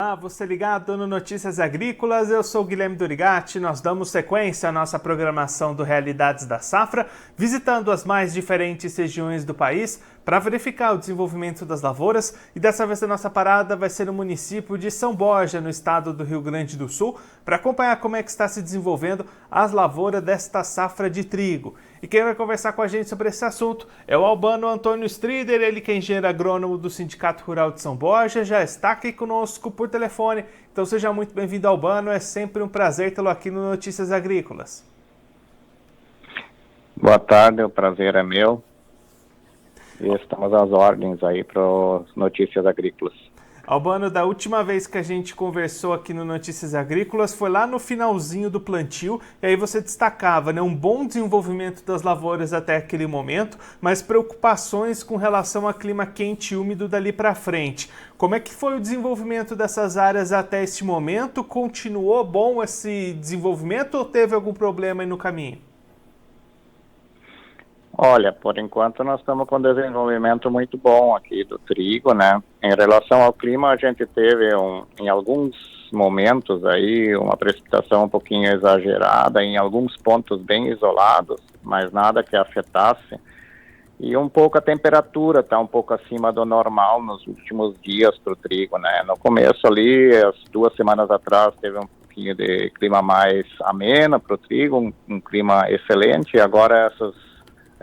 Olá, você ligado no Notícias Agrícolas, eu sou o Guilherme Dorigatti. Nós damos sequência à nossa programação do Realidades da Safra, visitando as mais diferentes regiões do país para verificar o desenvolvimento das lavouras, e dessa vez a nossa parada vai ser no município de São Borja, no estado do Rio Grande do Sul, para acompanhar como é que está se desenvolvendo as lavouras desta safra de trigo. E quem vai conversar com a gente sobre esse assunto é o Albano Antônio Strider, ele que é engenheiro agrônomo do Sindicato Rural de São Borja, já está aqui conosco por telefone. Então seja muito bem-vindo, Albano, é sempre um prazer tê-lo aqui no Notícias Agrícolas. Boa tarde, o prazer é meu. E estamos às ordens aí para as Notícias Agrícolas. Albano, da última vez que a gente conversou aqui no Notícias Agrícolas foi lá no finalzinho do plantio, e aí você destacava, né, um bom desenvolvimento das lavouras até aquele momento, mas preocupações com relação a clima quente e úmido dali para frente. Como é que foi o desenvolvimento dessas áreas até este momento? Continuou bom esse desenvolvimento ou teve algum problema aí no caminho? Olha, por enquanto nós estamos com um desenvolvimento muito bom aqui do trigo, né? Em relação ao clima, a gente teve em alguns momentos aí uma precipitação um pouquinho exagerada, em alguns pontos bem isolados, mas nada que afetasse. E um pouco a temperatura está um pouco acima do normal nos últimos dias para o trigo, né? No começo ali, as 2 semanas atrás, teve um pouquinho de clima mais ameno para o trigo, um clima excelente, e agora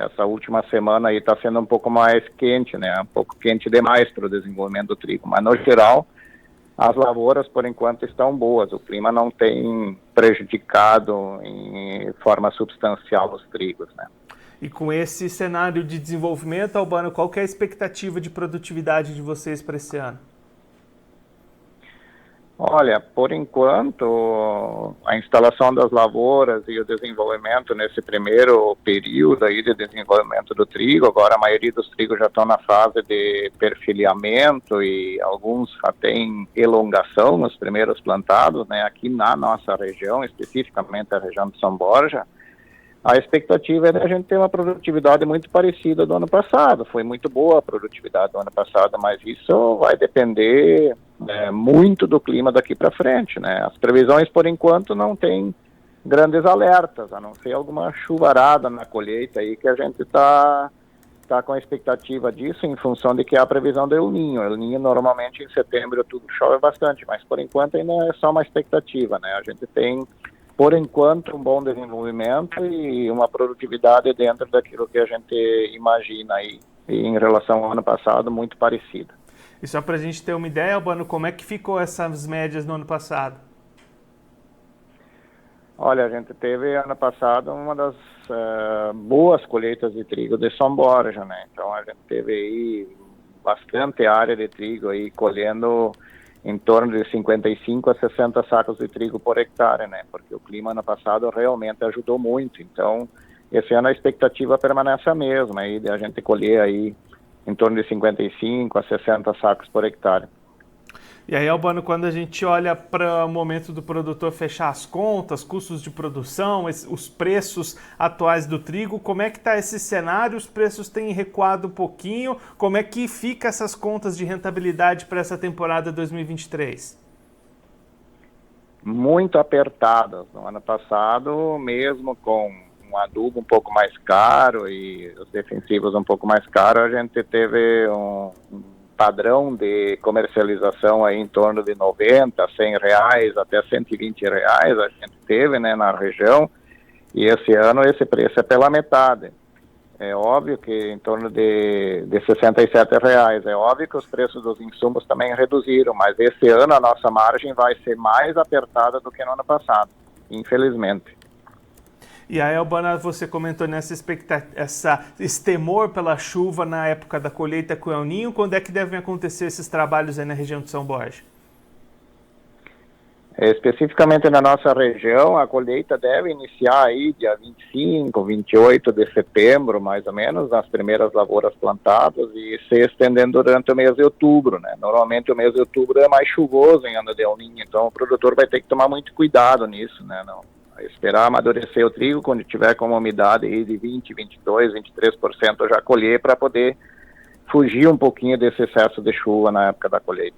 essa última semana aí está sendo um pouco mais quente, né? Um pouco quente demais para o desenvolvimento do trigo. Mas, no geral, as lavouras, por enquanto, estão boas. O clima não tem prejudicado em forma substancial os trigos, né? E com esse cenário de desenvolvimento, Albano, qual que é a expectativa de produtividade de vocês para esse ano? Olha, por enquanto, a instalação das lavouras e o desenvolvimento nesse primeiro período aí de desenvolvimento do trigo, agora a maioria dos trigos já estão na fase de perfilhamento e alguns até em elongação nos primeiros plantados, né? Aqui na nossa região, especificamente a região de São Borja, a expectativa é de a gente ter uma produtividade muito parecida do ano passado. Foi muito boa a produtividade do ano passado, mas isso vai depender muito do clima daqui para frente, né? As previsões, por enquanto, não tem grandes alertas, a não ser alguma chuvarada na colheita aí que a gente está com a expectativa disso em função de que há a previsão do El Niño. El Niño normalmente em setembro e outubro chove bastante, mas por enquanto ainda é só uma expectativa, né? A gente tem, por enquanto, um bom desenvolvimento e uma produtividade dentro daquilo que a gente imagina aí, e em relação ao ano passado, muito parecida. E só para a gente ter uma ideia, Albano, como é que ficou essas médias no ano passado? Olha, a gente teve ano passado uma das boas colheitas de trigo de São Borja, né? Então a gente teve aí bastante área de trigo aí colhendo em torno de 55 a 60 sacos de trigo por hectare, né? Porque o clima ano passado realmente ajudou muito. Então, esse ano a expectativa permanece a mesma, aí de a gente colher aí em torno de 55 a 60 sacos por hectare. E aí, Albano, quando a gente olha para o momento do produtor fechar as contas, custos de produção, os preços atuais do trigo, como é que está esse cenário? Os preços têm recuado um pouquinho? Como é que fica essas contas de rentabilidade para essa temporada 2023? Muito apertadas. No ano passado, mesmo com um adubo um pouco mais caro e os defensivos um pouco mais caros, a gente teve um padrão de comercialização aí em torno de 90, 100 reais, até 120 reais a gente teve, né, na região, e esse ano esse preço é pela metade. É óbvio que em torno de 67 reais, é óbvio que os preços dos insumos também reduziram, mas esse ano a nossa margem vai ser mais apertada do que no ano passado, infelizmente. E aí, Albano, você comentou esse temor pela chuva na época da colheita com o El Niño. Quando é que devem acontecer esses trabalhos aí na região de São Borja? Especificamente na nossa região, a colheita deve iniciar aí dia 25, 28 de setembro, mais ou menos, nas primeiras lavouras plantadas e se estendendo durante o mês de outubro, né? Normalmente o mês de outubro é mais chuvoso em ano de El Niño, então o produtor vai ter que tomar muito cuidado nisso, né? Não esperar amadurecer o trigo, quando tiver com uma umidade aí de 20, 22, 23%, já colher para poder fugir um pouquinho desse excesso de chuva na época da colheita.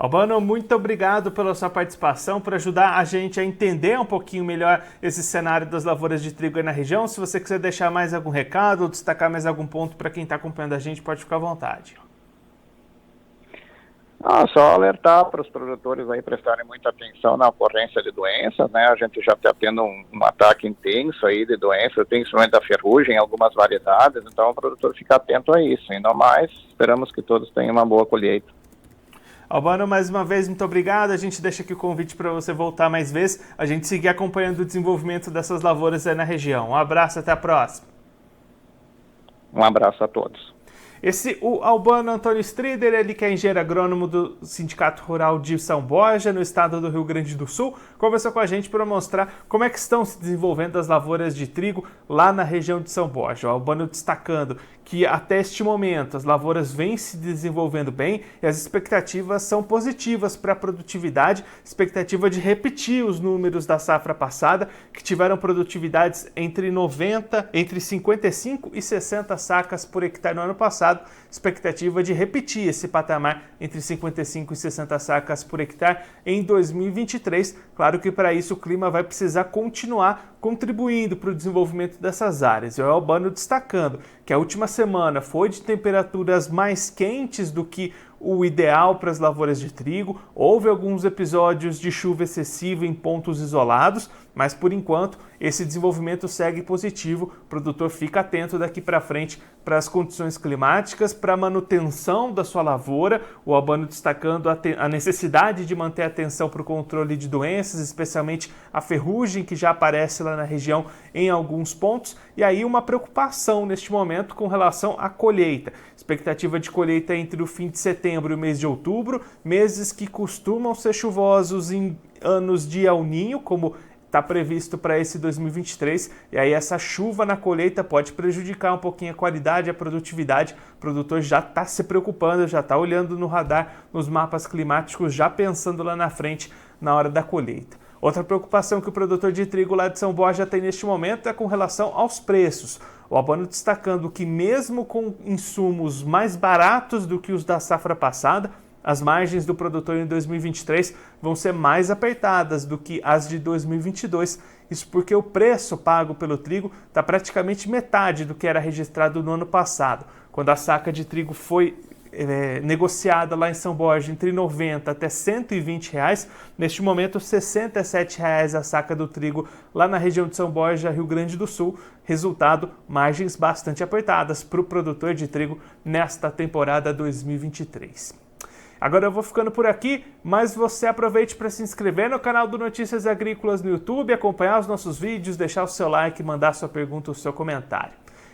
Albano, muito obrigado pela sua participação, por ajudar a gente a entender um pouquinho melhor esse cenário das lavouras de trigo aí na região. Se você quiser deixar mais algum recado ou destacar mais algum ponto para quem está acompanhando a gente, pode ficar à vontade. Só alertar para os produtores aí prestarem muita atenção na ocorrência de doenças, né? A gente já está tendo um ataque intenso aí de doenças, principalmente da ferrugem em algumas variedades, então o produtor fica atento a isso. E no mais, esperamos que todos tenham uma boa colheita. Albano, mais uma vez, muito obrigado. A gente deixa aqui o convite para você voltar mais vezes, a gente seguir acompanhando o desenvolvimento dessas lavouras aí na região. Um abraço, até a próxima. Um abraço a todos. O Albano Antônio Strider, ele que é engenheiro agrônomo do Sindicato Rural de São Borja, no estado do Rio Grande do Sul, conversou com a gente para mostrar como é que estão se desenvolvendo as lavouras de trigo lá na região de São Borja. O Albano destacando que até este momento as lavouras vêm se desenvolvendo bem e as expectativas são positivas para a produtividade, expectativa de repetir os números da safra passada, que tiveram produtividades entre 55 e 60 sacas por hectare no ano passado, expectativa de repetir esse patamar entre 55 e 60 sacas por hectare em 2023. Claro que para isso o clima vai precisar continuar contribuindo para o desenvolvimento dessas áreas. E o Albano destacando que a última semana foi de temperaturas mais quentes do que o ideal para as lavouras de trigo. Houve alguns episódios de chuva excessiva em pontos isolados, mas por enquanto esse desenvolvimento segue positivo. O produtor fica atento daqui para frente para as condições climáticas, para a manutenção da sua lavoura. O Albano destacando a necessidade de manter atenção para o controle de doenças, especialmente a ferrugem que já aparece lá na região em alguns pontos. E aí uma preocupação neste momento com relação à colheita. Expectativa de colheita entre o fim de setembro e o mês de outubro, meses que costumam ser chuvosos em anos de El Niño, como está previsto para esse 2023, e aí essa chuva na colheita pode prejudicar um pouquinho a qualidade, a produtividade. O produtor já está se preocupando, já está olhando no radar, nos mapas climáticos, já pensando lá na frente, na hora da colheita. Outra preocupação que o produtor de trigo lá de São Borja tem neste momento é com relação aos preços. O Albano destacando que mesmo com insumos mais baratos do que os da safra passada, as margens do produtor em 2023 vão ser mais apertadas do que as de 2022. Isso porque o preço pago pelo trigo está praticamente metade do que era registrado no ano passado, quando a saca de trigo foi negociada lá em São Borja entre 90 até 120 reais. Neste momento, R$ 67 a saca do trigo lá na região de São Borja, Rio Grande do Sul. Resultado, margens bastante apertadas para o produtor de trigo nesta temporada 2023. Agora eu vou ficando por aqui, mas você aproveite para se inscrever no canal do Notícias Agrícolas no YouTube, acompanhar os nossos vídeos, deixar o seu like, mandar sua pergunta ou seu comentário.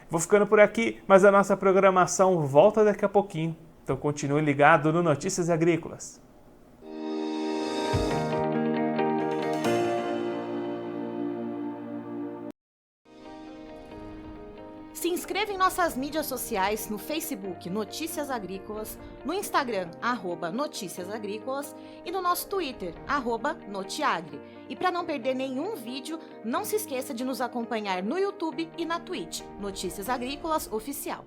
Vou ficando por aqui, mas a nossa programação volta daqui a pouquinho. Então continue ligado no Notícias Agrícolas. Se inscreva em nossas mídias sociais no Facebook Notícias Agrícolas, no Instagram @Notícias Agrícolas e no nosso Twitter @Notiagre. E para não perder nenhum vídeo, não se esqueça de nos acompanhar no YouTube e na Twitch Notícias Agrícolas Oficial.